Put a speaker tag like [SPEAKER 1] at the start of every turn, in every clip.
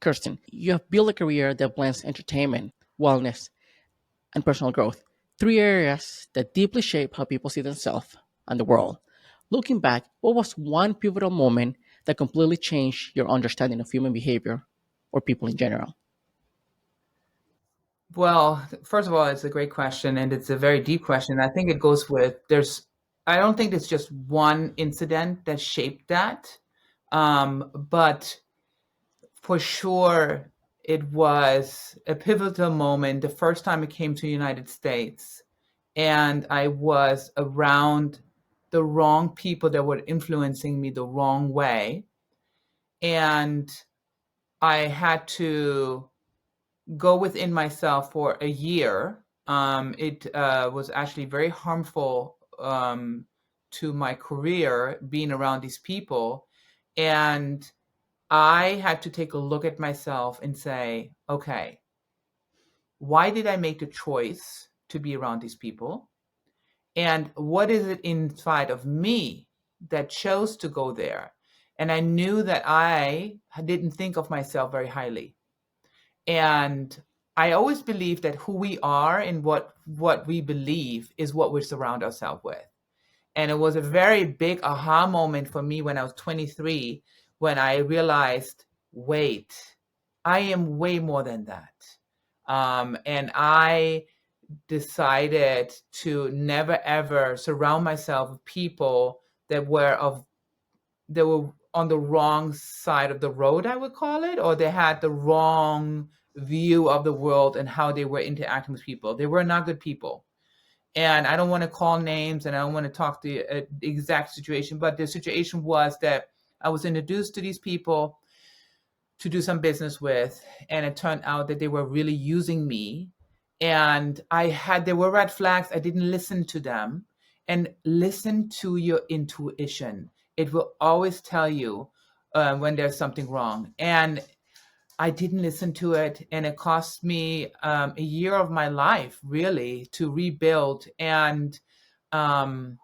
[SPEAKER 1] Kirsten, you have built a career that blends entertainment, wellness, and personal growth, three areas that deeply shape how people see themselves and the world. Looking back, what was one pivotal moment that completely changed your understanding of human behavior or people in general?
[SPEAKER 2] Well, first of all, it's a great question and it's a very deep question. I think it goes with I don't think it's just one incident that shaped that. But for sure, it was a pivotal moment the first time I came to the United States and I was around the wrong people that were influencing me the wrong way. And I had to go within myself for a year. It was actually very harmful to my career being around these people. And I had to take a look at myself and say, okay, why did I make the choice to be around these people? And what is it inside of me that chose to go there? And I knew that I didn't think of myself very highly. And I always believe that who we are and what we believe is what we surround ourselves with. And it was a very big aha moment for me when I was 23, when I realized, wait, I am way more than that. And I decided to never ever surround myself with people that were on the wrong side of the road, I would call it, or they had the wrong view of the world and how they were interacting with people. They were not good people. And I don't want to call names and I don't want to talk the exact situation, but the situation was that I was introduced to these people to do some business with, and it turned out that they were really using me. And there were red flags. I didn't listen to them. And listen to your intuition. It will always tell you when there's something wrong. And I didn't listen to it, and it cost me a year of my life, really, to rebuild. And um,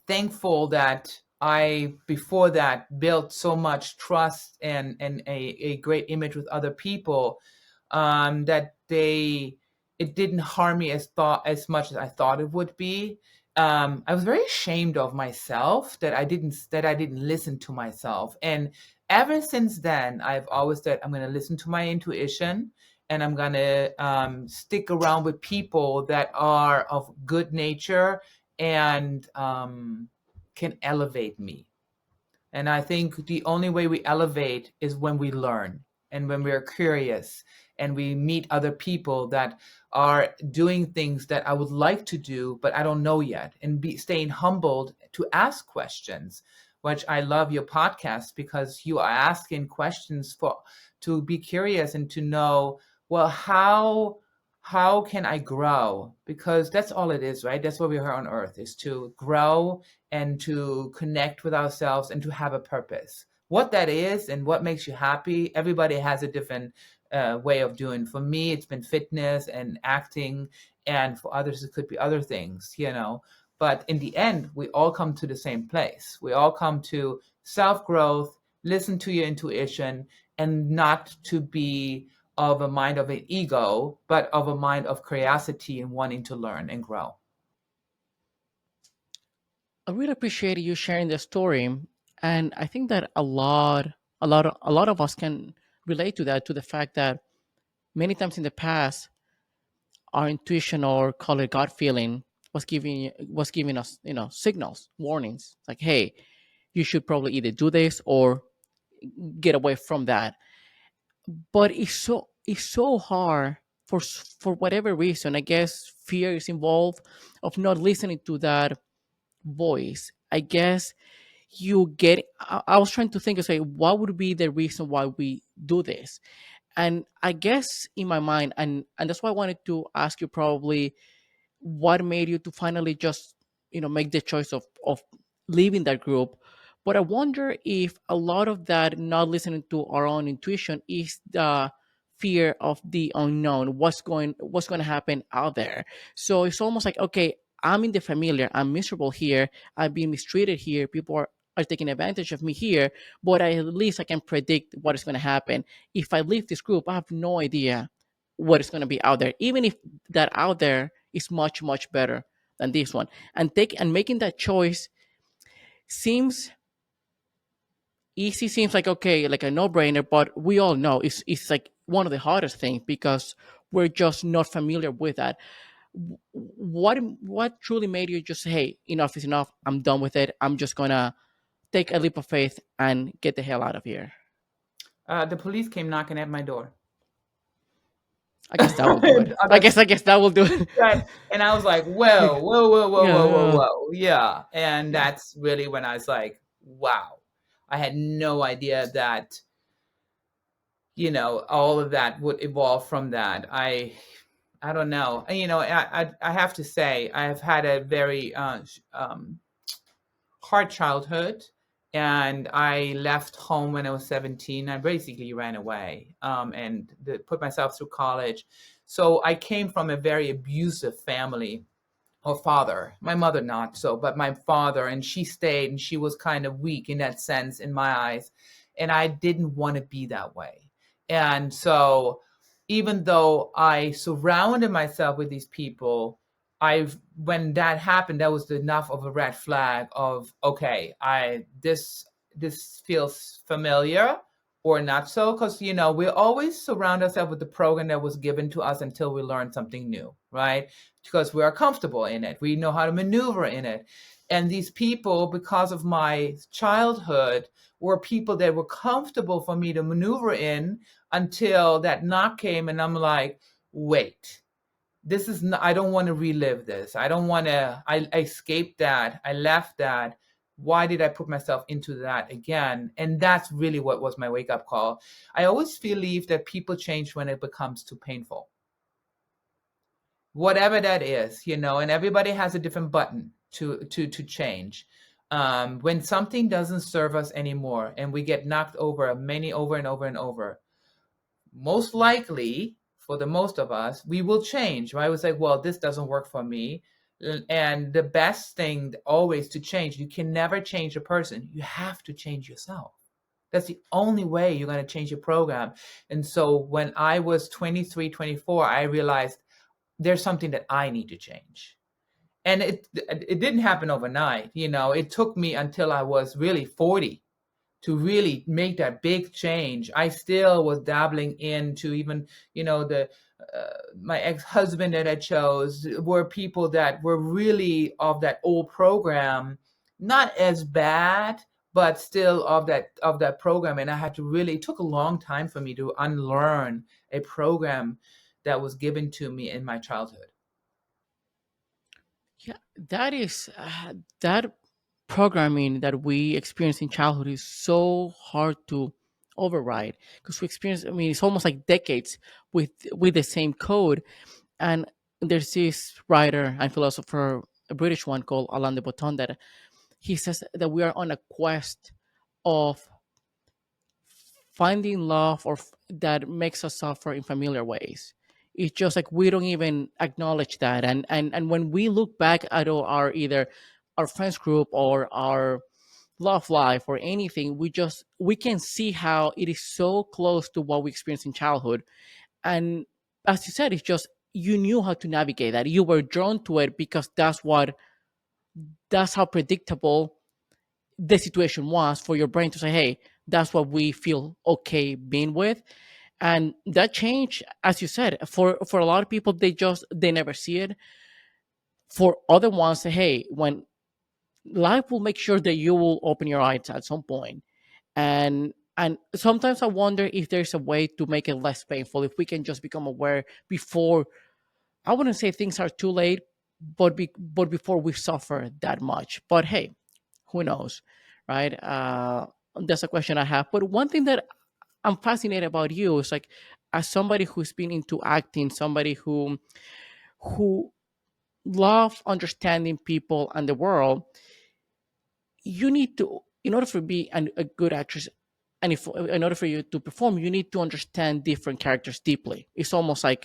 [SPEAKER 2] thankful that I, before that, built so much trust and a great image with other people, that it didn't harm me as much as I thought it would be. I was very ashamed of myself that I didn't listen to myself. And ever since then, I've always said I'm going to listen to my intuition, and I'm going to stick around with people that are of good nature and can elevate me. And I think the only way we elevate is when we learn and when we're curious and we meet other people that are doing things that I would like to do, but I don't know yet, and staying humbled to ask questions, which I love your podcast because you are asking questions to be curious and to know, well, how can I grow? Because that's all it is, right? That's what we're here on earth, is to grow and to connect with ourselves and to have a purpose. What that is and what makes you happy, everybody has a different way of doing. For me, it's been fitness and acting, and for others, it could be other things. But in the end, we all come to the same place. We all come to self growth, listen to your intuition, and not to be of a mind of an ego, but of a mind of curiosity and wanting to learn and grow.
[SPEAKER 1] I really appreciate you sharing the story, and I think that a lot of us can relate to that, to the fact that many times in the past, our intuition or call it gut feeling was giving us signals, warnings, like, hey, you should probably either do this or get away from that. But it's so hard for whatever reason. I guess fear is involved of not listening to that voice. I guess I was trying to think and say, what would be the reason why we do this? And I guess in my mind, and that's why I wanted to ask you, probably, what made you to finally just make the choice of leaving that group. But I wonder if a lot of that not listening to our own intuition is the fear of the unknown, what's going to happen out there. So it's almost like, okay, I'm in the familiar, I'm miserable here, I've been mistreated here, people are taking advantage of me here, but at least I can predict what is going to happen. If I leave this group, I have no idea what is going to be out there, even if that out there is much, much better than this one. And making that choice seems easy, seems like okay, like a no-brainer, but we all know it's like one of the hardest things because we're just not familiar with that. What truly made you just say, hey, enough is enough, I'm done with it, I'm just gonna take a leap of faith and get the hell out of here?
[SPEAKER 2] The police came knocking at my door.
[SPEAKER 1] I guess that will do it. I guess that will do it.
[SPEAKER 2] Right. And I was like, whoa, whoa, whoa, whoa,
[SPEAKER 1] Yeah,
[SPEAKER 2] whoa, whoa,
[SPEAKER 1] yeah,
[SPEAKER 2] whoa. Yeah. And
[SPEAKER 1] yeah.
[SPEAKER 2] that's really when I was like, wow. I had no idea that, all of that would evolve from that. I don't know. And, I have to say, I've had a very hard childhood. And I left home when I was 17. I basically ran away and put myself through college. So I came from a very abusive family or father. My mother not so, but my father, and she stayed, and she was kind of weak in that sense in my eyes, and I didn't want to be that way. And so even though I surrounded myself with these people, I've when that happened, that was enough of a red flag of okay, I this feels familiar or not so, because we always surround ourselves with the program that was given to us until we learn something new, right? Because we are comfortable in it. We know how to maneuver in it. And these people, because of my childhood, were people that were comfortable for me to maneuver in until that knock came. And I'm like, wait, this is not, I don't want to relive this. I don't want to, I escaped that. I left that. Why did I put myself into that again? And that's really what was my wake up call. I always believe that people change when it becomes too painful, whatever that is, and everybody has a different button to change. When something doesn't serve us anymore and we get knocked over many over and over and over, most likely for the most of us, we will change, right? We say, well, this doesn't work for me. And the best thing always to change, you can never change a person. You have to change yourself. That's the only way you're going to change your program. And so when I was 23, 24, I realized there's something that I need to change. And it didn't happen overnight. It took me until I was really 40 to really make that big change. I still was dabbling into even, the my ex-husband that I chose were people that were really of that old program, not as bad, but still of that program. And I had to really, it took a long time for me to unlearn a program that was given to me in my childhood.
[SPEAKER 1] Yeah, that is that programming that we experience in childhood is so hard to override because we experience. I mean, it's almost like decades with the same code. And there's this writer and philosopher, a British one called Alain de Botton, that he says that we are on a quest of finding love that makes us suffer in familiar ways. It's just like we don't even acknowledge that, and when we look back at our either our friends group or our love life or anything, we can see how it is so close to what we experienced in childhood. And as you said, it's just you knew how to navigate that. You were drawn to it because that's how predictable the situation was for your brain to say, hey, that's what we feel okay being with. And that change, as you said, for a lot of people, they never see it. For other ones, say, hey, when life will make sure that you will open your eyes at some point. And sometimes I wonder if there's a way to make it less painful, if we can just become aware before, I wouldn't say things are too late, but before we suffer that much. But hey, who knows, right? That's a question I have. But one thing that I'm fascinated about you is like, as somebody who's been into acting, somebody who love understanding people and the world, you need to, in order for be a good actress, and if in order for you to perform, you need to understand different characters deeply. It's almost like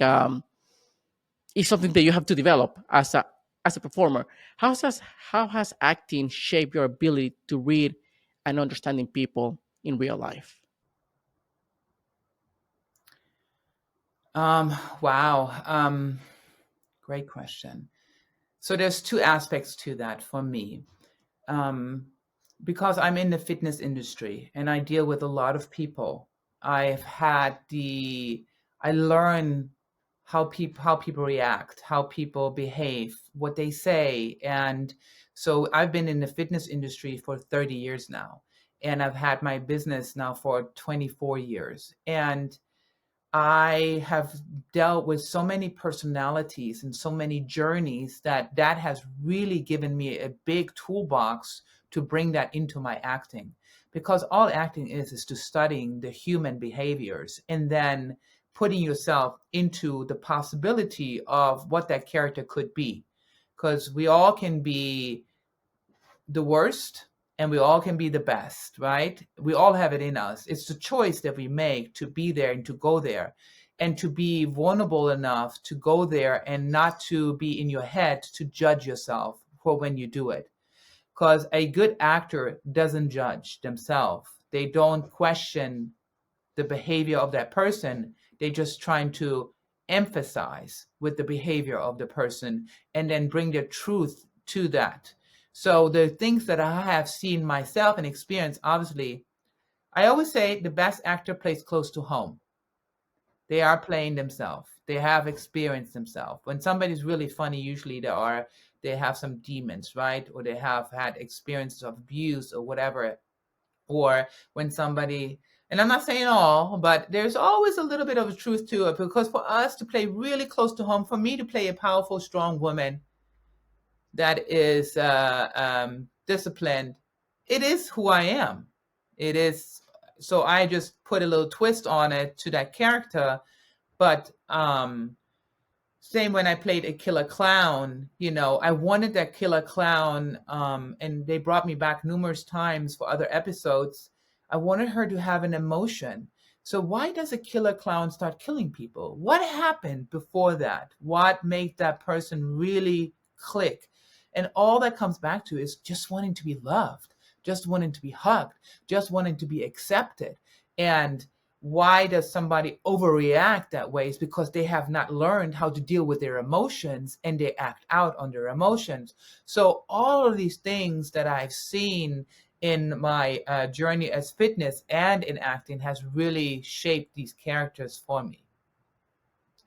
[SPEAKER 1] it's something that you have to develop as a performer. How has acting shaped your ability to read and understanding people in real life?
[SPEAKER 2] Wow. Great question. So there's two aspects to that for me. Um, because I'm in the fitness industry and I deal with a lot of people, I've had the I learn how people react, how people behave, what they say, and so I've been in the fitness industry for 30 years now, and I've had my business now for 24 years, and I have dealt with so many personalities and so many journeys that that has really given me a big toolbox to bring that into my acting. Because all acting is to studying the human behaviors and then putting yourself into the possibility of what that character could be. Because we all can be the worst and we all can be the best, right? We all have it in us. It's the choice that we make to be there and to go there and to be vulnerable enough to go there and not to be in your head to judge yourself for when you do it. Because a good actor doesn't judge themselves, they don't question the behavior of that person. They just trying to emphasize with the behavior of the person and then bring their truth to that. So the things that I have seen myself and experienced, obviously, I always say the best actor plays close to home. They are playing themselves. They have experienced themselves. When somebody's really funny, usually they have some demons, right? Or they have had experiences of abuse or whatever, or when somebody, and I'm not saying all, but there's always a little bit of a truth to it, because for us to play really close to home, for me to play a powerful, strong woman that is disciplined, it is who I am. It is, so I just put a little twist on it to that character. But same when I played a killer clown, I wanted that killer clown, and they brought me back numerous times for other episodes. I wanted her to have an emotion. So why does a killer clown start killing people? What happened before that? What made that person really click? And all that comes back to is just wanting to be loved, just wanting to be hugged, just wanting to be accepted. And why does somebody overreact that way? Is because they have not learned how to deal with their emotions and they act out on their emotions. So all of these things that I've seen in my journey as fitness and in acting has really shaped these characters for me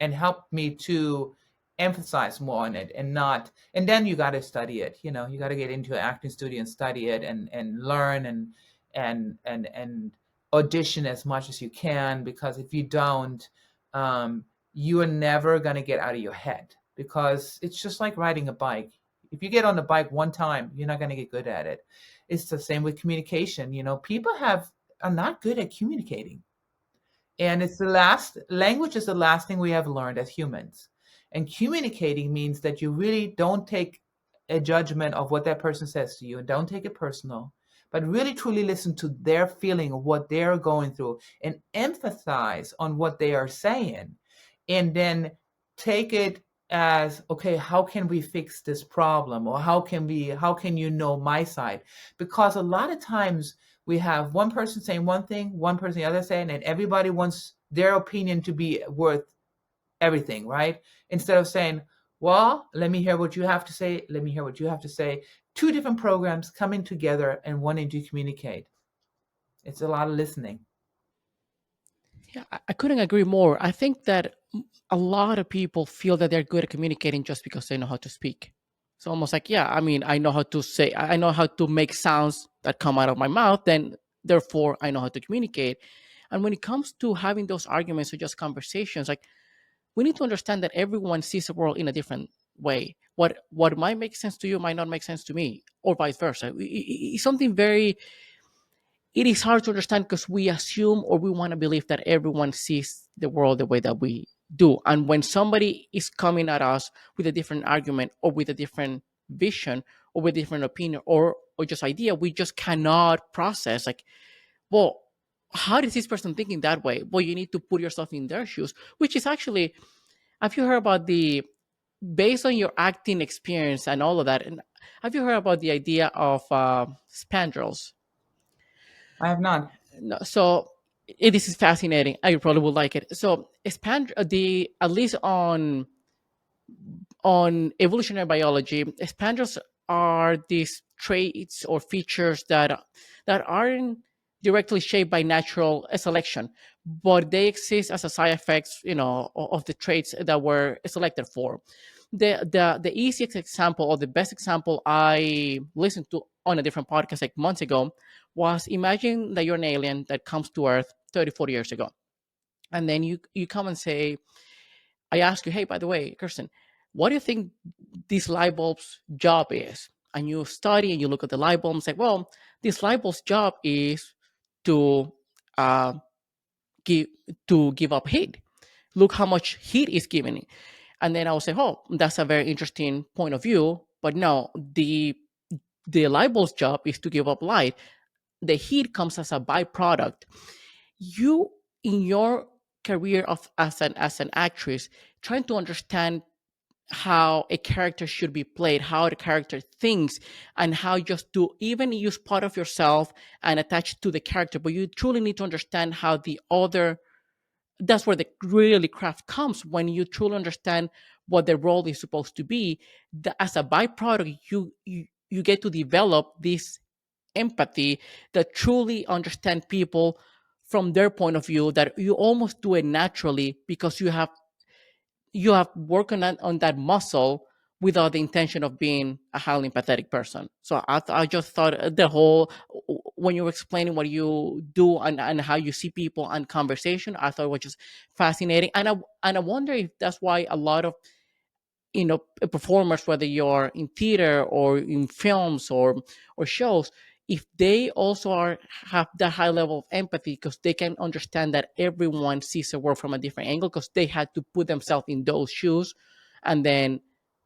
[SPEAKER 2] and helped me to emphasize more on it, and not, and then you got to study it, you got to get into an acting studio and study it and learn and audition as much as you can, because if you don't, you are never going to get out of your head, because it's just like riding a bike. If you get on the bike one time, you're not going to get good at it. It's the same with communication. People are not good at communicating, and it's the last language is the last thing we have learned as humans. And communicating means that you really don't take a judgment of what that person says to you and don't take it personal, but really truly listen to their feeling of what they're going through and emphasize on what they are saying. And then take it as, okay, how can we fix this problem? Or how can you know my side? Because a lot of times we have one person saying one thing, one person the other saying, and everybody wants their opinion to be worth everything, right? Instead of saying, well, let me hear what you have to say, let me hear what you have to say. Two different programs coming together and wanting to communicate. It's a lot of listening.
[SPEAKER 1] Yeah, I couldn't agree more. I think that a lot of people feel that they're good at communicating just because they know how to speak. It's almost like, yeah, I mean, I know how to say, I know how to make sounds that come out of my mouth, then therefore I know how to communicate. And when it comes to having those arguments or just conversations, like, we need to understand that everyone sees the world in a different way. What might make sense to you might not make sense to me, or vice versa. It's something very, it is hard to understand because we assume or we want to believe that everyone sees the world the way that we do. And when somebody is coming at us with a different argument or with a different vision or with a different opinion or just idea, we just cannot process, like, well, how is this person thinking that way? Well, you need to put yourself in their shoes, which is actually, have you heard about the, based on your acting experience and all of that, and have you heard about the idea of spandrels?
[SPEAKER 2] I have not.
[SPEAKER 1] No, so this is fascinating. I probably would like it. So expand the at least on evolutionary biology, expanders are these traits or features that aren't directly shaped by natural selection, but they exist as a side effects, of the traits that were selected for. The easiest example or the best example I listened to on a different podcast like months ago was, imagine that you're an alien that comes to Earth 30, 40 years ago. And then you come and say, I ask you, hey, by the way, Kirsten, what do you think this light bulb's job is? And you study and you look at the light bulb and say, well, this light bulb's job is to uh, give give up heat. Look how much heat is giving it. And then I will say, oh, that's a very interesting point of view. But no, the light bulb's job is to give up light. The heat comes as a byproduct. You, in your career of as an actress, trying to understand how a character should be played, how the character thinks, and how just to even use part of yourself and attach to the character. But you truly need to understand how the other. That's where the really craft comes, when you truly understand what the role is supposed to be. As a byproduct, you get to develop this empathy that truly understand people from their point of view, that you almost do it naturally because you have worked on that muscle without the intention of being a highly empathetic person. So I just thought the whole, when you were explaining what you do and how you see people and conversation, I thought it was just fascinating. And I wonder if that's why a lot of performers, whether you're in theater or in films or shows, if they also have that high level of empathy, because they can understand that everyone sees the world from a different angle, because they had to put themselves in those shoes. And then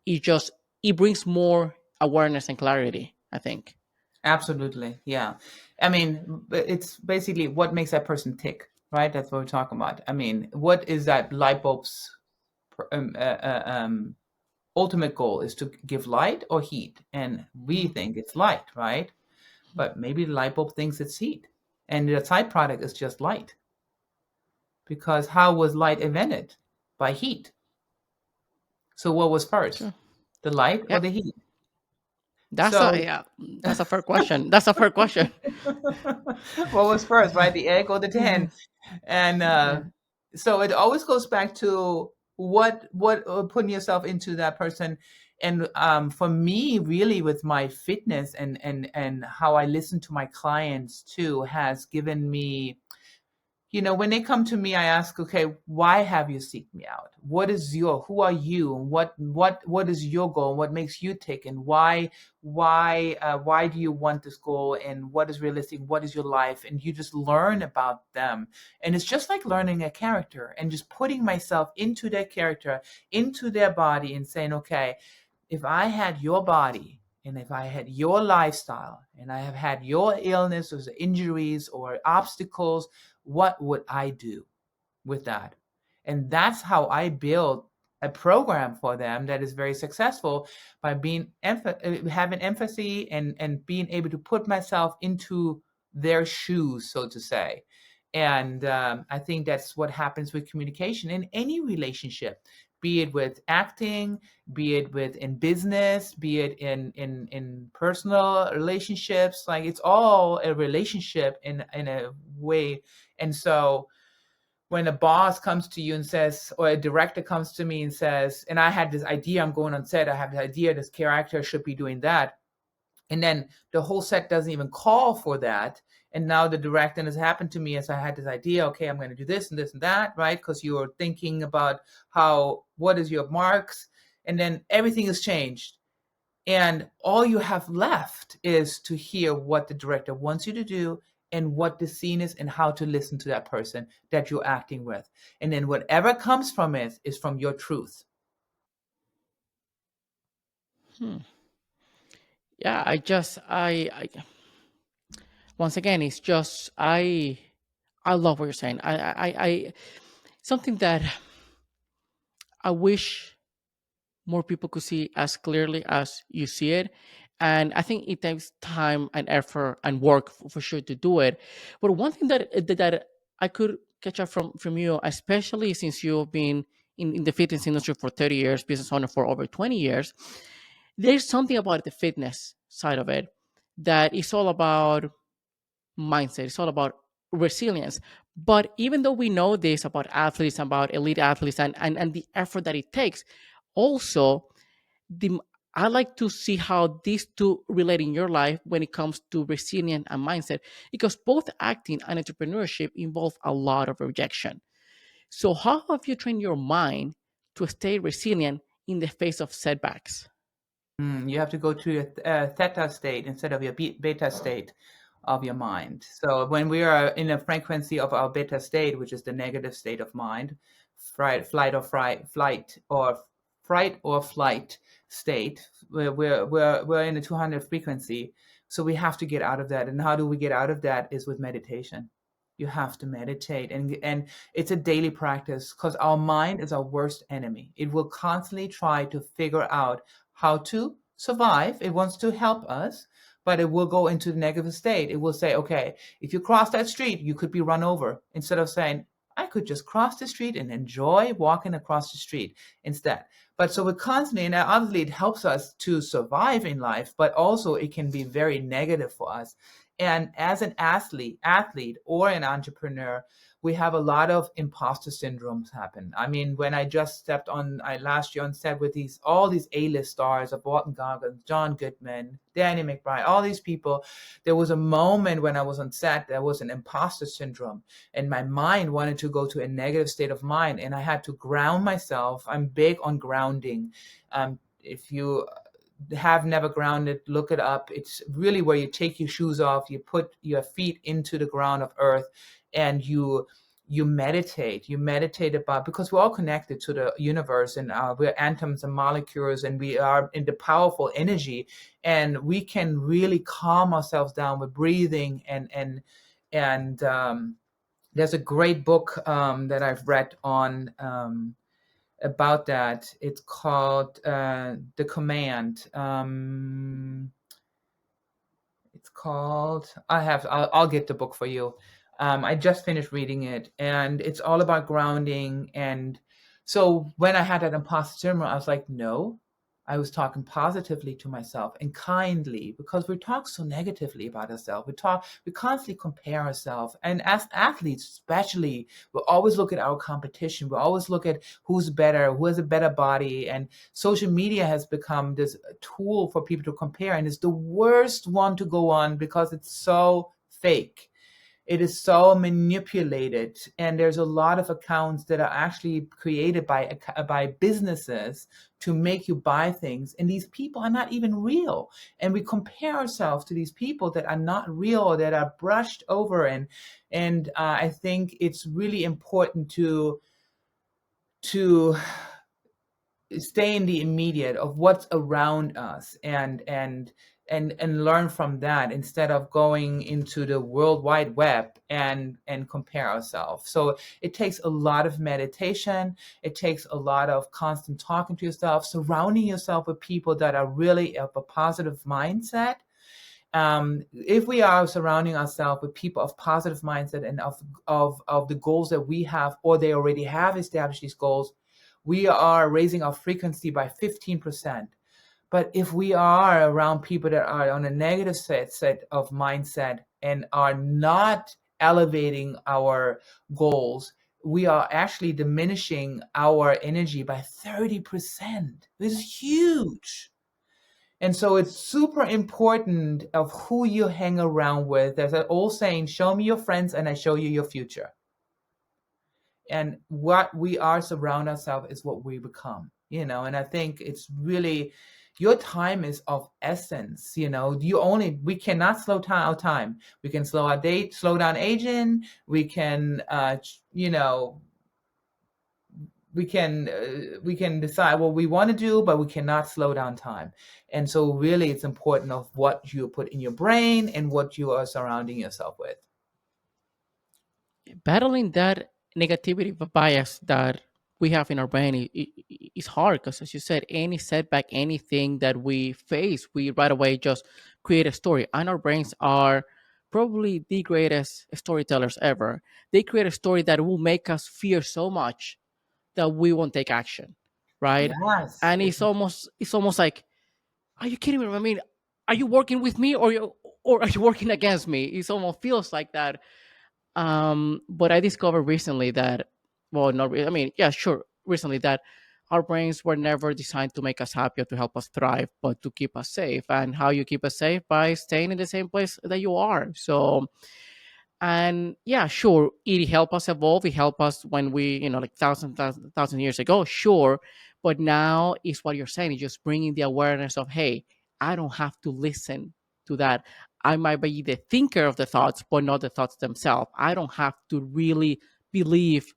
[SPEAKER 1] it just it brings more awareness and clarity, I think.
[SPEAKER 2] Absolutely. Yeah. I mean, it's basically what makes that person tick, right? That's what we're talking about. I mean, what is that light bulb's ultimate goal, is to give light or heat? And we
[SPEAKER 1] Mhm.
[SPEAKER 2] think it's light, right? But maybe the light bulb thinks it's heat. And the side product is just light. Because how was light invented? By heat. So what was first?
[SPEAKER 1] Sure.
[SPEAKER 2] The light or
[SPEAKER 1] Yeah,
[SPEAKER 2] the heat?
[SPEAKER 1] that's a
[SPEAKER 2] So
[SPEAKER 1] yeah, that's a fair question. That's a fair question.
[SPEAKER 2] what was first, right? The egg or the hen? And
[SPEAKER 1] Yeah.
[SPEAKER 2] so it always goes back to what putting yourself into that person. And for me, really, with my fitness and how I listen to my clients too, has given me, when they come to me, I ask, okay, why have you seeked me out? Who are you? And what is your goal? What makes you tick? And why do you want this goal? And what is realistic? What is your life? And you just learn about them. And it's just like learning a character and just putting myself into their character, into their body, and saying, okay, if I had your body and if I had your lifestyle and I have had your illness or injuries or obstacles, what would I do with that? And that's how I build a program for them that is very successful, by having empathy and being able to put myself into their shoes, so to say. And I think that's what happens with communication in any relationship, be it with acting, be it with in business, be it in personal relationships. Like, it's all a relationship in a way. And so when a boss comes to you and says, or a director comes to me and says, and I had this idea, I'm going on set, I have the idea this character should be doing that, and then the whole set doesn't even call for that. And now the director, and it's happened to me, as I had this idea, okay, I'm going to do this and this and that, right? Because you're thinking about what is your marks, and then everything has changed. And all you have left is to hear what the director wants you to do and what the scene is and how to listen to that person that you're acting with. And then whatever comes from it is from your truth.
[SPEAKER 1] Hmm. Yeah, I once again, it's just I love what you're saying. I something that I wish more people could see as clearly as you see it. And I think it takes time and effort and work for sure to do it. But one thing that I could catch up from you, especially since you've been in the fitness industry for 30 years, business owner for over 20 years, there's something about the fitness side of it that is all about mindset. It's all about resilience. But even though we know this about athletes, about elite athletes, and the effort that it takes, also the I like to see how these two relate in your life when it comes to resilience and mindset, because both acting and entrepreneurship involve a lot of rejection. So, how have you trained your mind to stay resilient in the face of setbacks?
[SPEAKER 2] You have to go to a theta state instead of your beta state of your mind. So when we are in a frequency of our beta state, which is the negative state of mind, fright or flight state, we're in a 200 frequency. So we have to get out of that. And how do we get out of that? Is with meditation. You have to meditate, and it's a daily practice, because our mind is our worst enemy. It will constantly try to figure out how to survive. It wants to help us, but it will go into the negative state. It will say, okay, if you cross that street, you could be run over, instead of saying, I could just cross the street and enjoy walking across the street instead. But so we're constantly, and obviously it helps us to survive in life, but also it can be very negative for us. And as an athlete or an entrepreneur, we have a lot of imposter syndromes happen. I mean, when I just stepped on last year on set with all these A-list stars of Walton Goggins, John Goodman, Danny McBride, all these people, there was a moment when I was on set, there was an imposter syndrome, and my mind wanted to go to a negative state of mind, and I had to ground myself. I'm big on grounding. If you have never grounded, look it up. It's really where you take your shoes off, you put your feet into the ground of earth, and you meditate. You meditate about, because we're all connected to the universe, and we're atoms and molecules, and we are in the powerful energy, and we can really calm ourselves down with breathing. And there's a great book that I've read on about that. It's called The Command. It's called, I'll get the book for you. I just finished reading it, and it's all about grounding. And so when I had that imposter syndrome, I was like, no, I was talking positively to myself and kindly, because we talk so negatively about ourselves. We constantly compare ourselves. And as athletes, especially, we always look at our competition. We always look at who's better, who has a better body. And social media has become this tool for people to compare. And it's the worst one to go on, because it's so fake. It is so manipulated, and there's a lot of accounts that are actually created by businesses to make you buy things, and these people are not even real. And we compare ourselves to these people that are not real, or that are brushed over. And I think it's really important to stay in the immediate of what's around us, and learn from that, instead of going into the world wide web and compare ourselves. So it takes a lot of meditation. It takes a lot of constant talking to yourself, surrounding yourself with people that are really of a positive mindset. If we are surrounding ourselves with people of positive mindset, and of the goals that we have, or they already have established these goals, we are raising our frequency by 15%. But if we are around people that are on a negative set of mindset, and are not elevating our goals, we are actually diminishing our energy by 30%. This is huge. And so it's super important of who you hang around with. There's an old saying, show me your friends and I show you your future. And what we are surround ourselves is what we become, and I think it's really, your time is of essence. We cannot slow down our time. We can slow down aging. We can we can decide what we want to do, but we cannot slow down time. And so really it's important of what you put in your brain and what you are surrounding yourself with.
[SPEAKER 1] Battling that negativity bias that we have in our brain is hard because, as you said, any setback, anything that we face, we right away just create a story. And our brains are probably the greatest storytellers ever. They create a story that will make us fear so much that we won't take action, right?
[SPEAKER 2] Yes.
[SPEAKER 1] And it's almost like, are you kidding me? I mean, are you working with me, or are you working against me? It almost feels like that. But I discovered recently that, well, not really. I mean, yeah, sure, recently that our brains were never designed to make us happy or to help us thrive, but to keep us safe. And how you keep us safe? By staying in the same place that you are. So, and yeah, sure, it helped us evolve. It helped us when we, like thousand years ago, sure. But now is what you're saying. Is just bringing the awareness of, hey, I don't have to listen to that. I might be the thinker of the thoughts, but not the thoughts themselves. I don't have to really believe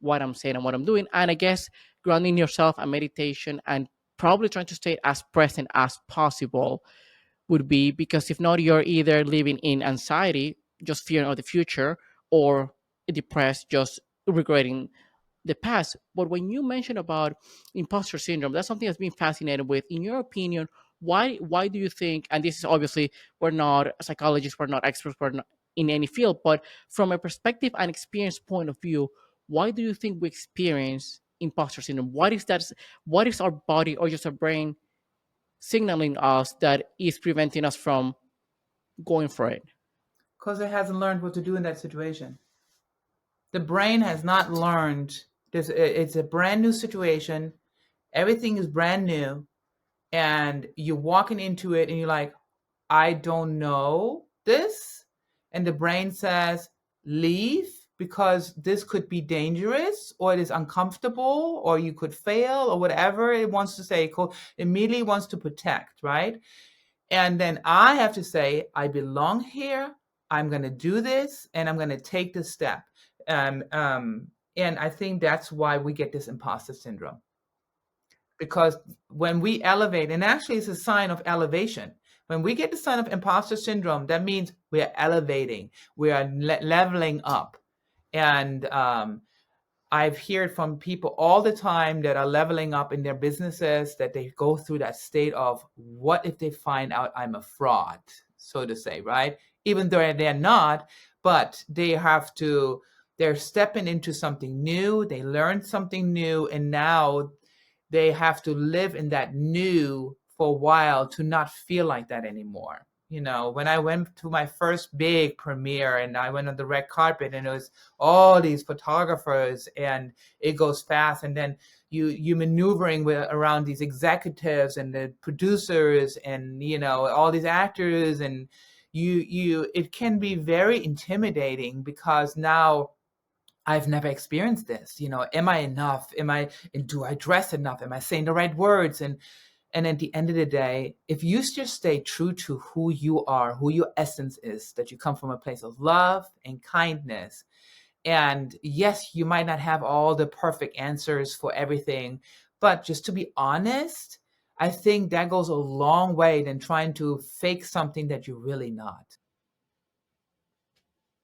[SPEAKER 1] what I'm saying and what I'm doing. And I guess grounding yourself and meditation and probably trying to stay as present as possible would be, because if not, you're either living in anxiety, just fearing of the future, or depressed, just regretting the past. But when you mention about imposter syndrome, that's something that's been fascinated with. In your opinion, why do you think? And this is obviously, we're not psychologists, we're not experts, we're not in any field, but from a perspective and experience point of view, why do you think we experience imposter syndrome? What is that? What is our body or just our brain signaling us that is preventing us from going for it?
[SPEAKER 2] Because it hasn't learned what to do in that situation. The brain has not learned. It's a brand new situation. Everything is brand new. And you're walking into it and you're like, I don't know this. And the brain says, leave because this could be dangerous or it is uncomfortable or you could fail or whatever it wants to say. It immediately wants to protect, right? And then I have to say, I belong here. I'm going to do this and I'm going to take this step. Um, um, and I think that's why we get this imposter syndrome, because when we elevate, and actually it's a sign of elevation. When we get the sign of imposter syndrome, that means we are elevating, we are leveling up. And I've heard from people all the time that are leveling up in their businesses that they go through that state of, what if they find out I'm a fraud, so to say, right? Even though they're not, but they're stepping into something new, they learned something new, and now they have to live in that new for a while to not feel like that anymore. When I went to my first big premiere and I went on the red carpet and it was all these photographers and it goes fast, and then you maneuvering around these executives and the producers and all these actors, and you it can be very intimidating because now I've never experienced this. Am I enough? Do I dress enough? Am I saying the right words? And at the end of the day, if you just stay true to who you are, who your essence is, that you come from a place of love and kindness. And yes, you might not have all the perfect answers for everything, but just to be honest, I think that goes a long way than trying to fake something that you're really not.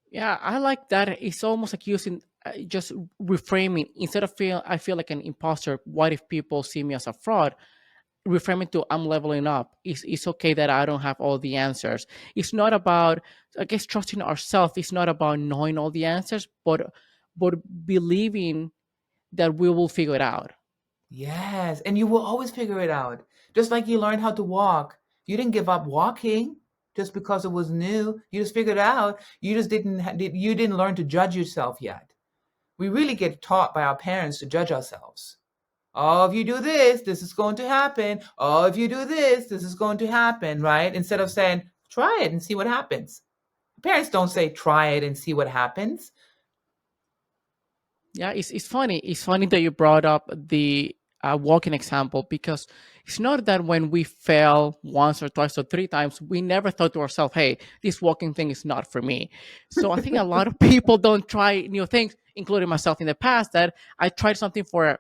[SPEAKER 1] Yeah, I like that. It's almost like using, just reframing, instead of feel I feel like an imposter. What if people see me as a fraud? Reframing to, I'm leveling up. It's okay that I don't have all the answers. It's not about, I guess, trusting ourselves. It's not about knowing all the answers, but believing that we will figure it out.
[SPEAKER 2] Yes, and you will always figure it out. Just like you learned how to walk. You didn't give up walking just because it was new. You just figured it out. You just you didn't learn to judge yourself yet. We really get taught by our parents to judge ourselves. Oh, if you do this, this is going to happen. Oh, if you do this, this is going to happen, right? Instead of saying, try it and see what happens. Parents don't say, try it and see what happens.
[SPEAKER 1] Yeah, it's funny. It's funny that you brought up the walking example, because it's not that when we fail once or twice or three times, we never thought to ourselves, hey, this walking thing is not for me. So I think a lot of people don't try new things, including myself in the past, that I tried something for,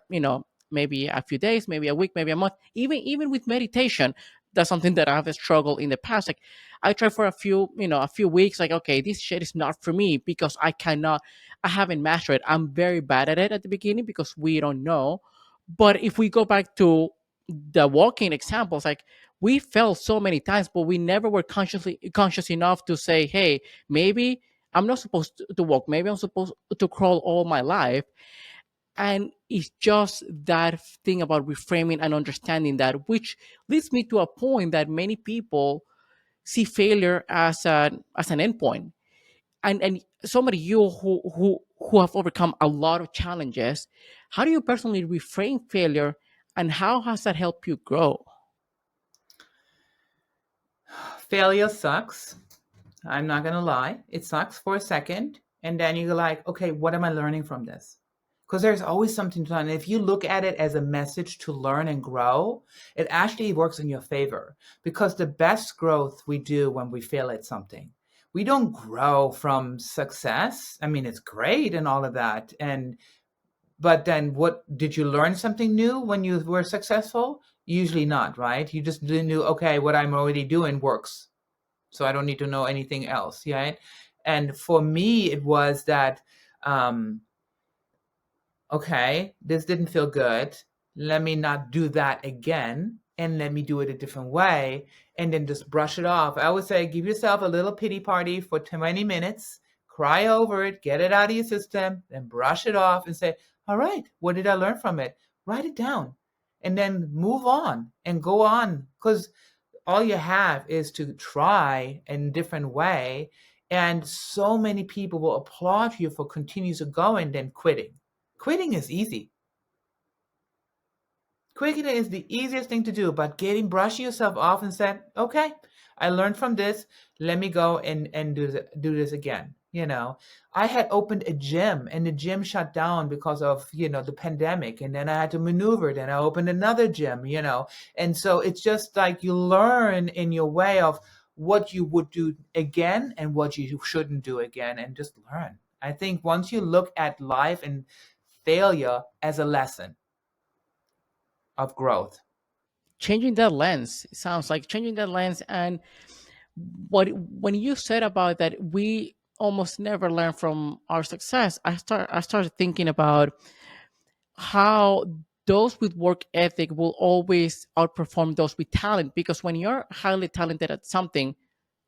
[SPEAKER 1] maybe a few days, maybe a week, maybe a month, even with meditation. that's something that I've struggled in the past. Like I tried for a few weeks, like, okay, this shit is not for me because I haven't mastered it. I'm very bad at it at the beginning because we don't know. But if we go back to the walking examples, like we fell so many times, but we never were conscious enough to say, hey, maybe I'm not supposed to walk. Maybe I'm supposed to crawl all my life. And it's just that thing about reframing and understanding that, which leads me to a point that many people see failure as an endpoint. And somebody you who have overcome a lot of challenges, how do you personally reframe failure, and how has that helped you grow?
[SPEAKER 2] Failure sucks. I'm not going to lie. It sucks for a second. And then you're like, okay, what am I learning from this? Because there's always something to learn. If you look at it as a message to learn and grow, it actually works in your favor. Because the best growth we do when we fail at something, we don't grow from success. I mean, it's great and all of that. But then what, did you learn something new when you were successful? Usually not, right? You just knew, okay, what I'm already doing works, so I don't need to know anything else, right? And for me, it was that, um, okay, this didn't feel good. Let me not do that again, and let me do it a different way, and then just brush it off. I would say give yourself a little pity party for 20 minutes, cry over it, get it out of your system, then brush it off and say, all right, what did I learn from it? Write it down, and then move on and go on, because all you have is to try in a different way. And so many people will applaud you for continuing going than quitting. Quitting is easy. Quitting is the easiest thing to do, but brushing yourself off and saying, okay, I learned from this. Let me go and do this again. I had opened a gym and the gym shut down because of, the pandemic. And then I had to maneuver. Then I opened another gym. And so it's just like you learn in your way of what you would do again and what you shouldn't do again, and just learn. I think once you look at life and failure as a lesson of growth.
[SPEAKER 1] Changing that lens, it sounds like changing that lens. And when you said about that we almost never learn from our success, I started thinking about how those with work ethic will always outperform those with talent, because when you're highly talented at something,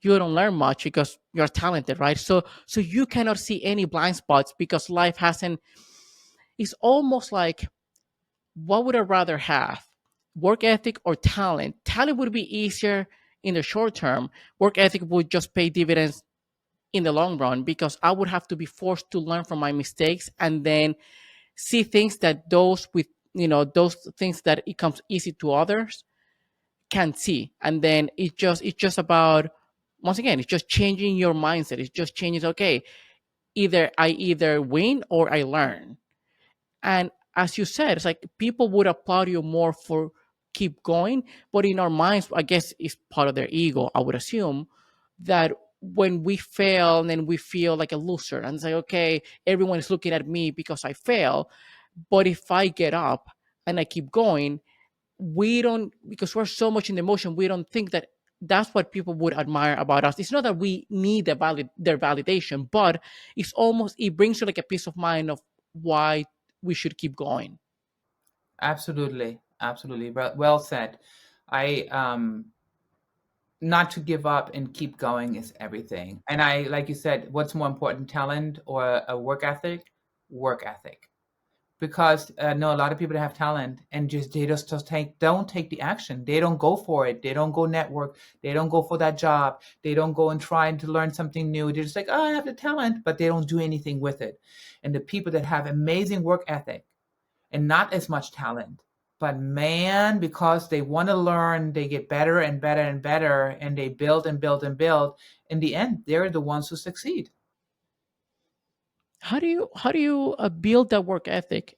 [SPEAKER 1] you don't learn much because you're talented, right? So you cannot see any blind spots because life hasn't. It's almost like, what would I rather have, work ethic or talent? Talent would be easier in the short term. Work ethic would just pay dividends in the long run, because I would have to be forced to learn from my mistakes and then see things that those things that it comes easy to others can't see. And then it's just about, once again, it's just changing your mindset. It's just changing, okay, either win or I learn. And as you said, it's like people would applaud you more for keep going, but in our minds, I guess it's part of their ego, I would assume, that when we fail, then we feel like a loser and say, okay, everyone is looking at me because I fail. But if I get up and I keep going, we don't, because we're so much in the emotion, we don't think that that's what people would admire about us. It's not that we need their validation, but it brings you like a peace of mind of why we should keep going.
[SPEAKER 2] Absolutely, absolutely. Well said. I Not to give up and keep going is everything. And I, like you said, what's more important, talent or a work ethic? Work ethic. Because I know a lot of people that have talent and just don't take the action. They don't go for it. They don't go network. They don't go for that job. They don't go and try to learn something new. They're just like, oh, I have the talent, but they don't do anything with it. And the people that have amazing work ethic and not as much talent, but man, because they want to learn, they get better and better and better, and they build and build and build. In the end, they're the ones who succeed.
[SPEAKER 1] How do you build that work ethic,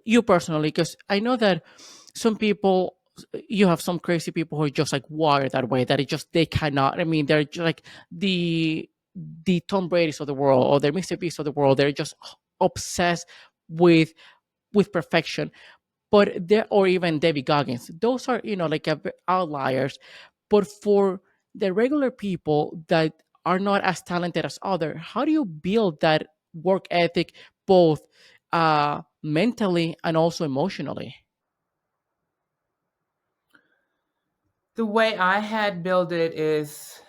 [SPEAKER 1] you personally? Because I know that some people, you have some crazy people who are just like wired that way, that it just they cannot. I mean, they're just like the Tom Brady's of the world or the Mr. Beast of the world. They're just obsessed with with perfection. But there, or even Debbie Goggins, those are, like outliers. But for the regular people that are not as talented as other, how do you build that work ethic, both mentally and also emotionally?
[SPEAKER 2] The way I had built it is,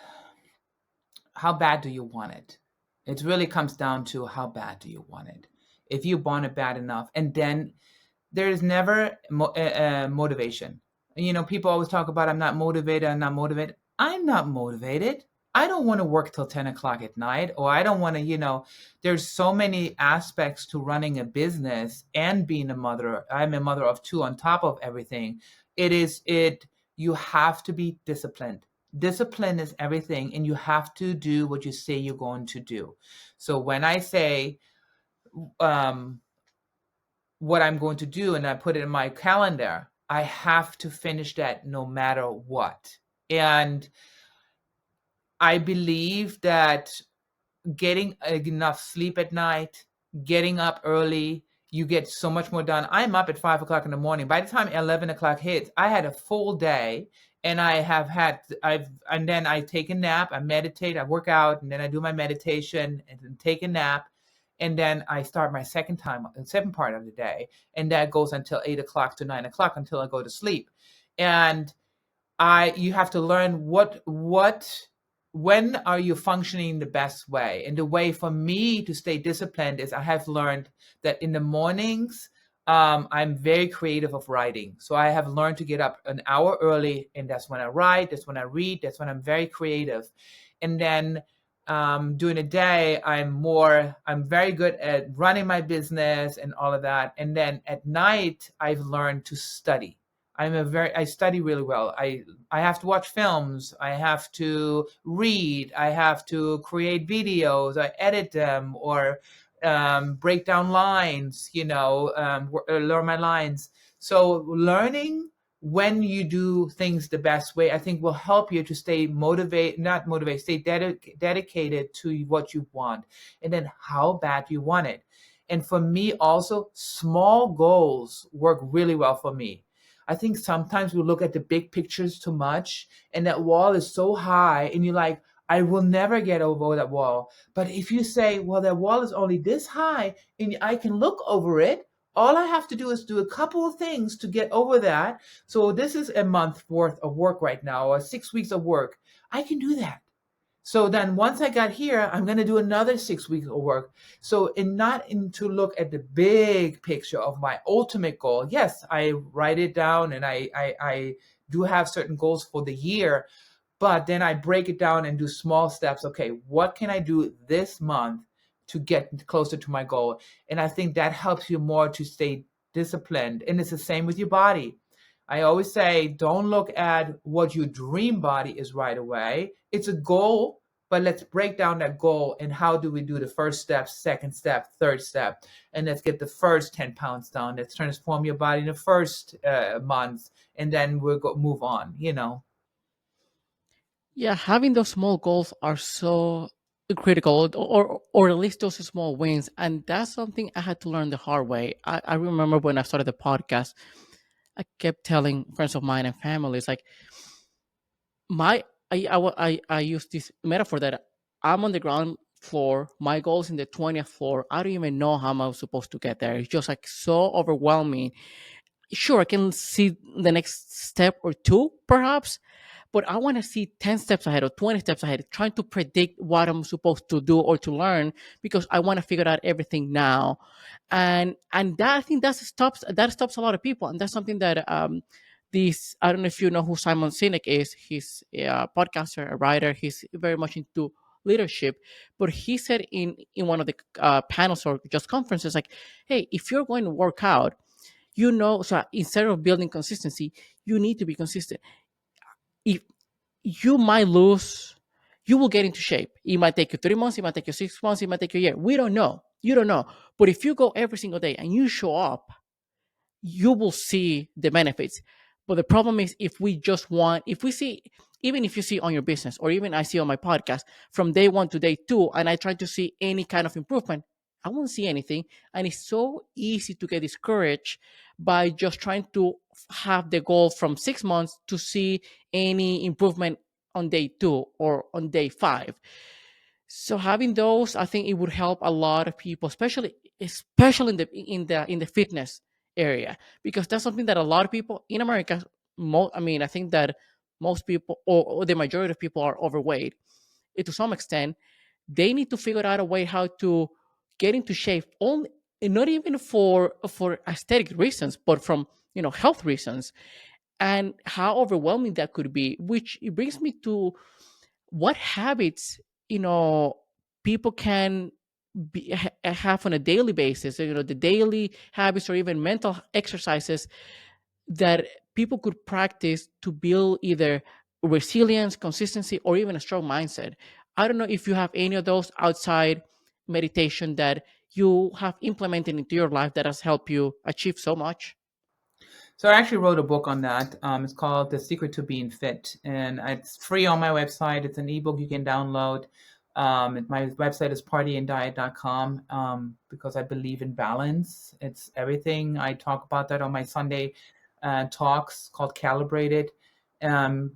[SPEAKER 2] how bad do you want it? It really comes down to how bad do you want it. If you want it bad enough, and then there is never motivation. People always talk about, I'm not motivated, I'm not motivated. I'm not motivated. I don't want to work till 10 o'clock at night, or I don't want to, there's so many aspects to running a business and being a mother. I'm a mother of two on top of everything. You have to be disciplined. Discipline is everything, and you have to do what you say you're going to do. So when I say, um, what I'm going to do and I put it in my calendar, I have to finish that no matter what. And I believe that getting enough sleep at night, getting up early, you get so much more done. I'm up at 5 o'clock in the morning. By the time 11 o'clock hits, I had a full day, and and then I take a nap, I meditate, I work out, and then I do my meditation and then take a nap. And then I start my second part of the day. And that goes until 8 o'clock to 9 o'clock until I go to sleep. And you have to learn when are you functioning the best way. And the way for me to stay disciplined is, I have learned that in the mornings, I'm very creative of writing. So I have learned to get up an hour early, and that's when I write, that's when I read, that's when I'm very creative. And then during the day, I'm very good at running my business and all of that. And then at night, I've learned to study. I study really well. I have to watch films. I have to read. I have to create videos. I edit them, or break down lines, learn my lines. So learning when you do things the best way, I think will help you to stay not motivated, stay dedicated to what you want. And then how bad you want it. And for me also, small goals work really well for me. I think sometimes we look at the big pictures too much, and that wall is so high, and you're like, I will never get over that wall. But if you say, well, that wall is only this high and I can look over it, all I have to do is do a couple of things to get over that. So this is a month worth of work right now, or 6 weeks of work. I can do that. So then once I got here, I'm going to do another 6 weeks of work. So to look at the big picture of my ultimate goal. Yes, I write it down, and I do have certain goals for the year, but then I break it down and do small steps. Okay, what can I do this month to get closer to my goal? And I think that helps you more to stay disciplined. And it's the same with your body. I always say, don't look at what your dream body is right away. It's a goal, but let's break down that goal, and how do we do the first step, second step, third step, and let's get the first 10 pounds down. Let's transform your body in the first month, and then we'll move on.
[SPEAKER 1] Yeah, having those small goals are so critical, or at least those small wins, and that's something I had to learn the hard way. I remember when I started the podcast, I kept telling friends of mine and families, like, my I use this metaphor that I'm on the ground floor, my goal is in the 20th floor. I don't even know how I'm supposed to get there. It's just like so overwhelming. Sure, I can see the next step or two, perhaps, but I want to see 10 steps ahead or 20 steps ahead, trying to predict what I'm supposed to do or to learn, because I want to figure out everything now. And that, I think that stops a lot of people. And that's something that this, I don't know if you know who Simon Sinek is. He's a podcaster, a writer. He's very much into leadership, but he said in one of the panels or just conferences, like, hey, if you're going to work out, so instead of building consistency, you need to be consistent. If you might lose, you will get into shape. It might take you 3 months, it might take you 6 months, it might take you a year. We don't know. You don't know. But if you go every single day and you show up, you will see the benefits. But the problem is, if we see, even if you see on your business, or even I see on my podcast, from day one to day two, and I try to see any kind of improvement, I won't see anything. And it's so easy to get discouraged by just trying to have the goal from 6 months to see any improvement on day 2 or on day 5. So having those, I think it would help a lot of people, especially in the fitness area, because that's something that a lot of people in America, I mean, I think that most people, or the majority of people, are overweight. To some extent, they need to figure out a way how to get into shape, only not even for aesthetic reasons, but from health reasons, and how overwhelming that could be. Which it brings me to what habits you know people can have on a daily basis. The daily habits or even mental exercises that people could practice to build either resilience, consistency, or even a strong mindset. I don't know if you have any of those outside meditation that you have implemented into your life that has helped you achieve so much.
[SPEAKER 2] So I actually wrote a book on that. It's called The Secret to Being Fit, and it's free on my website. It's an ebook you can download. My website is partyanddiet.com, because I believe in balance. It's everything. I talk about that on my Sunday talks called Calibrated. Um,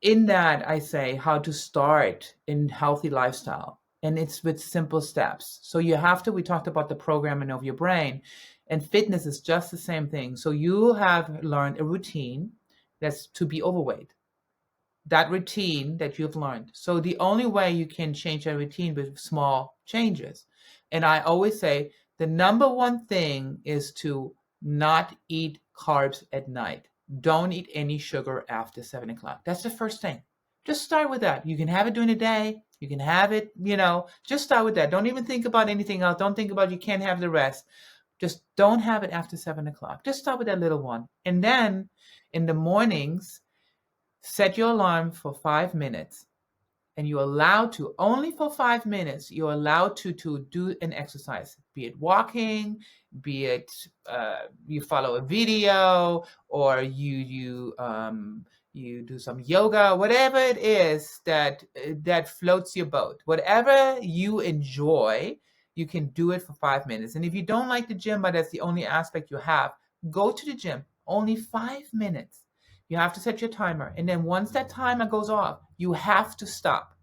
[SPEAKER 2] in that, I say how to start in healthy lifestyle, and it's with simple steps. So you have to, we talked about the programming of your brain, and fitness is just the same thing. So you have learned a routine that's to be overweight, that routine that you've learned. So the only way you can change that routine with small changes. And I always say the number one thing is to not eat carbs at night. Don't eat any sugar after 7 o'clock. That's the first thing. Just start with that. You can have it during the day. You can have it, just start with that. Don't even think about anything else. Don't think about you can't have the rest. Just don't have it after 7 o'clock. Just start with that little one. And then in the mornings, set your alarm for 5 minutes, and you're allowed to, only for 5 minutes, you're allowed to do an exercise, be it walking, be it you follow a video, or you do some yoga, whatever it is that floats your boat, whatever you enjoy, you can do it for 5 minutes. And if you don't like the gym, but that's the only aspect you have, go to the gym, only 5 minutes. You have to set your timer. And then once that timer goes off, you have to stop.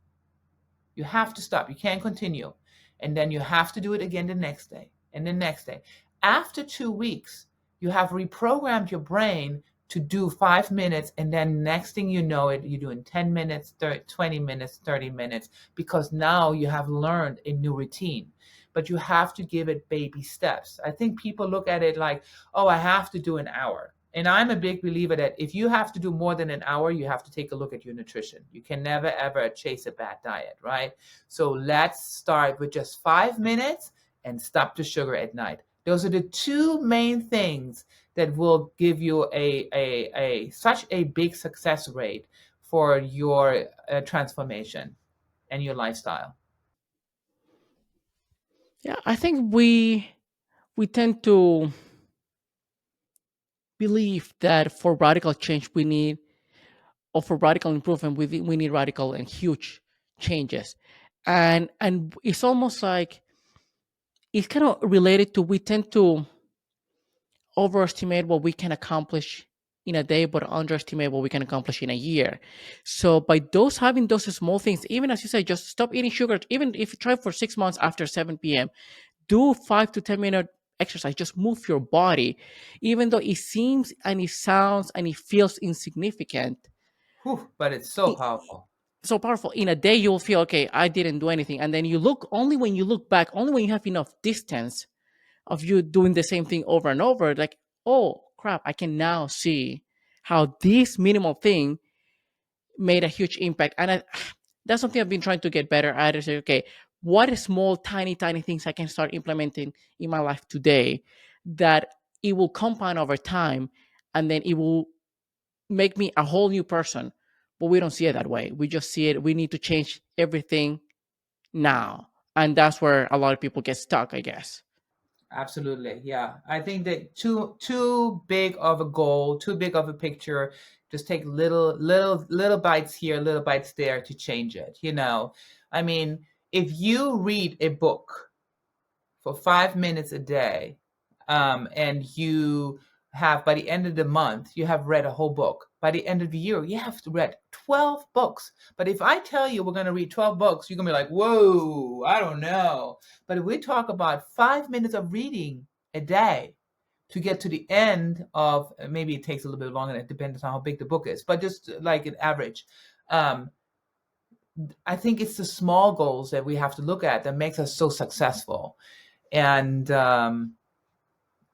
[SPEAKER 2] You have to stop. You can't continue. And then you have to do it again the next day and the next day. After 2 weeks, you have reprogrammed your brain to do 5 minutes. And then next thing you know it, you're doing 10 minutes, 30, 20 minutes, 30 minutes, because now you have learned a new routine. But you have to give it baby steps. I think people look at it like, oh, I have to do an hour. And I'm a big believer that if you have to do more than an hour, you have to take a look at your nutrition. You can never, ever chase a bad diet, right? So let's start with just 5 minutes and stop the sugar at night. Those are the two main things that will give you a such a big success rate for your transformation and your lifestyle.
[SPEAKER 1] Yeah, I think we tend to believe that for radical change we need, or for radical improvement we need radical and huge changes. And it's almost like it's kind of related to, we tend to overestimate what we can accomplish in a day, but underestimate what we can accomplish in a year. So by those having those small things, even as you say, just stop eating sugar. Even if you try for 6 months after 7 p.m., do 5 to 10 minute exercise. Just move your body, even though it seems and it sounds and it feels insignificant.
[SPEAKER 2] Whew, but it's so
[SPEAKER 1] It,
[SPEAKER 2] powerful.
[SPEAKER 1] so powerful. In a day, you'll feel okay. I didn't do anything, and then you look, only when you look back, only when you have enough distance of you doing the same thing over and over, like, oh crap, I can now see how this minimal thing made a huge impact. And that's something I've been trying to get better at. Is, okay, what are small, tiny things I can start implementing in my life today that it will compound over time, and then it will make me a whole new person. But we don't see it that way. We just see it. We need to change everything now. And that's where a lot of people get stuck, I guess.
[SPEAKER 2] Absolutely. Yeah. I think that too big of a goal, too big of a picture. Just take little bites here, little bites there to change it. I mean, if you read a book for 5 minutes a day, and you have, by the end of the month, you have read a whole book. By the end of the year, you have to read 12 books. But if I tell you we're going to read 12 books, you're going to be like, whoa, I don't know. But if we talk about 5 minutes of reading a day to get to the end of, maybe it takes a little bit longer, it depends on how big the book is, but just like an average. Um, I think it's the small goals that we have to look at that makes us so successful. And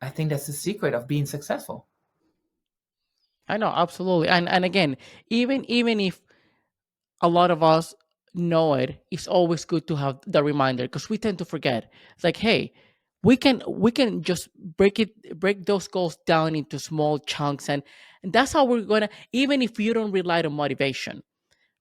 [SPEAKER 2] I think that's the secret of being successful.
[SPEAKER 1] I know, absolutely. And again, even if a lot of us know it, it's always good to have the reminder because we tend to forget. It's like, hey, we can just break those goals down into small chunks, and that's how we're gonna, even if you don't rely on motivation,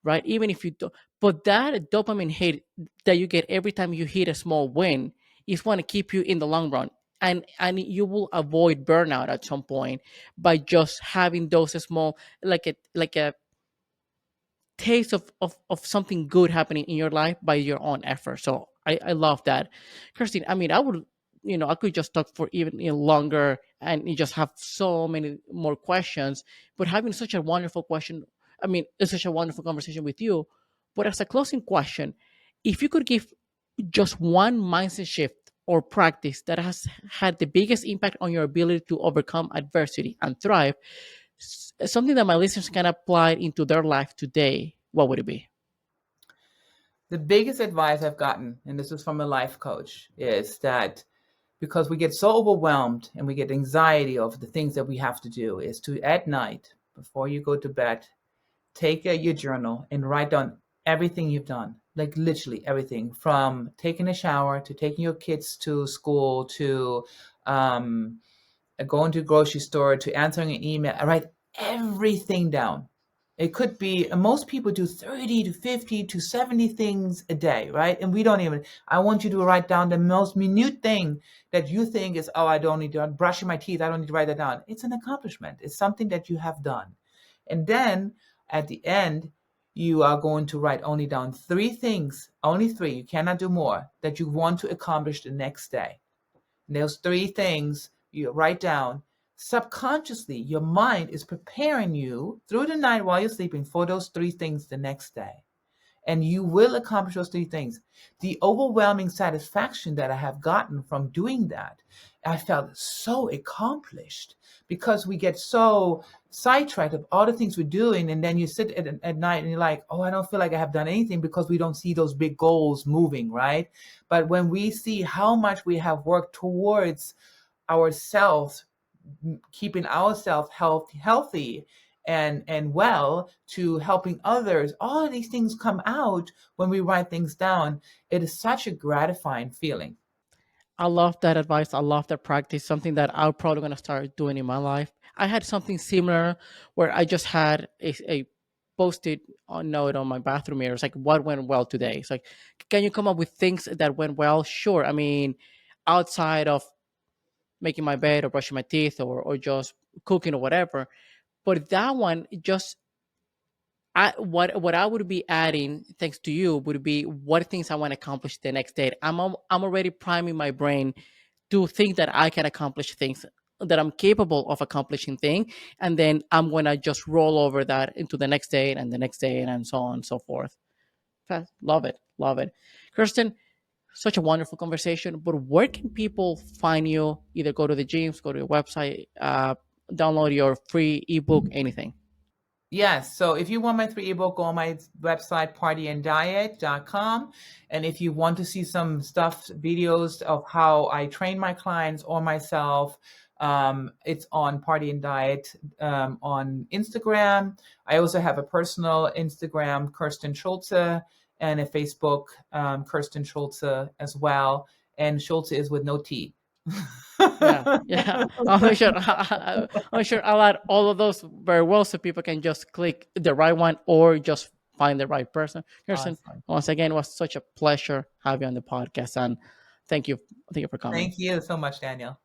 [SPEAKER 1] right? Even if you do, but that dopamine hit that you get every time you hit a small win is want to keep you in the long run. And you will avoid burnout at some point by just having those small, like a taste of something good happening in your life by your own effort. So I love that. Christine, I mean, I would, I could just talk for even longer and you just have so many more questions, but having such a wonderful question, I mean, it's such a wonderful conversation with you. But as a closing question, if you could give just one mindset shift or practice that has had the biggest impact on your ability to overcome adversity and thrive, something that my listeners can apply into their life today, what would it be?
[SPEAKER 2] The biggest advice I've gotten, and this is from a life coach, is that because we get so overwhelmed and we get anxiety of the things that we have to do, is to, at night, before you go to bed, take your journal and write down everything you've done, like literally everything, from taking a shower to taking your kids to school to um, going to the grocery store to answering an email. I write everything down. It could be, most people do 30 to 50 to 70 things a day, right? And we don't even, I want you to write down the most minute thing that you think is, oh, I don't need to, I'm brushing my teeth, I don't need to write that down. It's an accomplishment. It's something that you have done. And then at the end, you are going to write only down three things, only three, you cannot do more, that you want to accomplish the next day. And those three things you write down. Subconsciously, your mind is preparing you through the night while you're sleeping for those three things the next day. And you will accomplish those three things. The overwhelming satisfaction that I have gotten from doing that, I felt so accomplished, because we get so sidetracked of all the things we're doing. And then you sit at night and you're like, oh, I don't feel like I have done anything, because we don't see those big goals moving, right? But when we see how much we have worked towards ourselves, keeping ourselves healthy and well, to helping others, all of these things come out when we write things down. It is such a gratifying feeling.
[SPEAKER 1] I love that advice. I love that practice, something that I'm probably going to start doing in my life. I had something similar where I just had a post-it note on my bathroom mirror. It's like, what went well today? It's like, can you come up with things that went well? Sure. I mean, outside of making my bed or brushing my teeth or just cooking or whatever. But that one, just what I would be adding, thanks to you, would be what things I want to accomplish the next day. I'm already priming my brain to think that I can accomplish things, that I'm capable of accomplishing things, and then I'm gonna just roll over that into the next day and the next day and so on and so forth. Love it, love it, Kirsten. Such a wonderful conversation. But where can people find you? Either go to the gyms, go to your website, download your free ebook, anything.
[SPEAKER 2] Yes. So if you want my free ebook, go on my website, partyanddiet.com. And if you want to see some stuff, videos of how I train my clients or myself, it's on Party and Diet on Instagram. I also have a personal Instagram, Kerstin Schulze, and a Facebook, Kerstin Schulze as well. And Schulze is with no T.
[SPEAKER 1] Yeah, yeah. I'll make sure. I'm sure I'll add all of those very well so people can just click the right one or just find the right person. Kirsten,
[SPEAKER 2] Awesome.
[SPEAKER 1] once again, it was such a pleasure having you on the podcast, and thank you, thank you for coming.
[SPEAKER 2] Thank you so much, Daniel.